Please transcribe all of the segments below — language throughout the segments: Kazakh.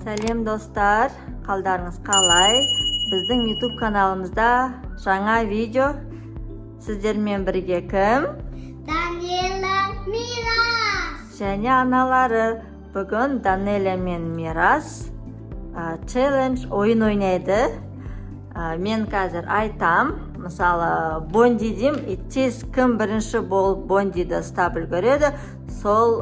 Сәлем достар, қалдарыңыз қалай? Біздің YouTube каналымызда жаңа видео. Сіздермен бірге кім? Данила, Мирас. Және аналары. Бүгін Данила мен Мирас челлендж ойын ойнайды. Мен қазір айтам, мысалы бонди дейм, тез кім бірінші болып бондиді ұстап үлгереді, сол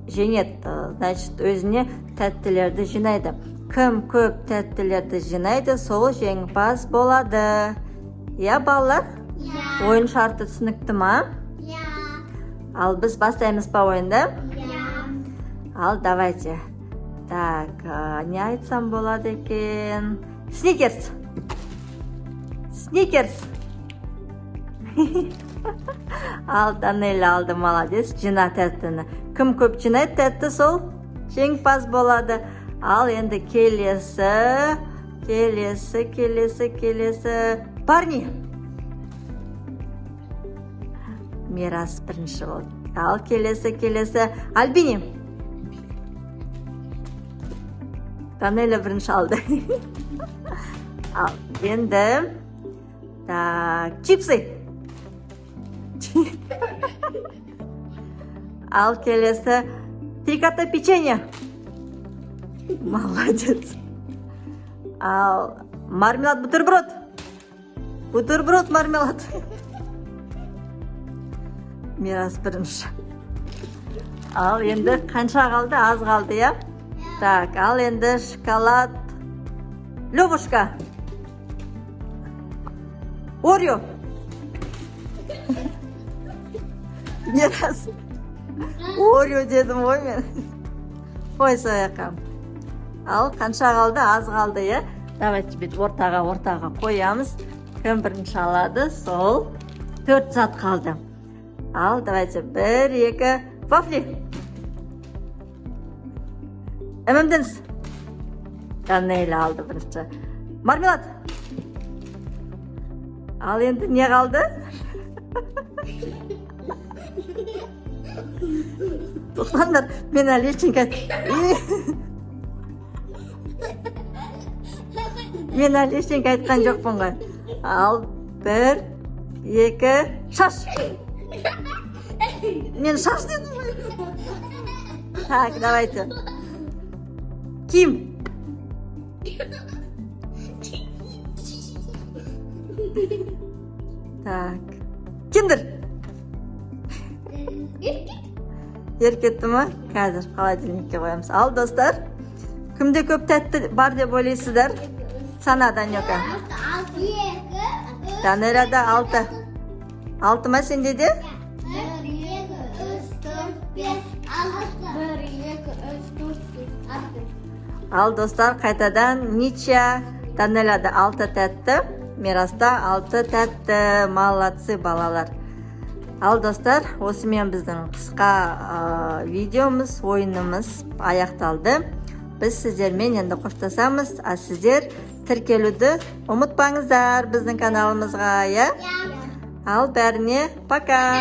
жеңеді. Значит, өзіне тәттілерді жинайды. Кім көп тәттілерді жинайды, сол жеңімпаз болады. Я, балалар? Я. Ойын шарты түсінікті ма? Я. Ал біз бастаймыз па ойынды? Я. Ал, давайте. Так, не айтсам болады екен? Сникерс. Сникерс. Ал, Данила алды, молодец, жина тәттіні. Кім көп жинайды тәтті, сол жеңімпаз болады. Ал, енді келесі. Барни. Мирас бірінші болды. Ал, келесі. Альбини. Данила бірінші алды. Ал, енді чипсы. Ал, келесі трикота печенье. Молодец. Ал, мармелад бутерброд. Бутерброд мармелад. Мирас бірінші. Ал, енді қанша қалды? Аз қалды, я? Так, ал енді шоколад. Лёвушка. Орео. Мирас. Орео дедім ғой мен. Қой сояққа. Ал, қанша қалды? Аз қалды, я? Давайте бет ортаға қоямыз. Кім бірінші алады? Сол 4 сат қалды. Ал, давайте 1, 2, вафли. Эмемденс. Данила алды бірінші. Мармелад. Ал, енді не қалды? Тоқтаңдар, мен әлі ештеңе айтқан жоқпын ғой. Ал, 1, 2, шаш. Мен шаш дедім ғой. Так, давайте. Ким? Так. Киндер. Еркетті ма? Қазір холодильникке қоямыз. Ал, достар, кімде көп тәтті бар деп ойлайсыздар? Сана, Данёка. Данилада 6. 6 ма сенде де? 1, 2, 3, 4, 5, 6. 1, 2, 3, 4, 5, 6. Ал, достар, қайтадан ничья. Данилада 6 тәтті, Мираста 6 тәтті. Молодцы, балалар. Ал, достар, осымен біздің қысқа видеомыз, ойынымыз аяқталды. Біз сіздермен енді қоштасамыз, а сіздер тіркелуді ұмытпаңыздар біздің каналымызға, я? Ал, бәріне пока!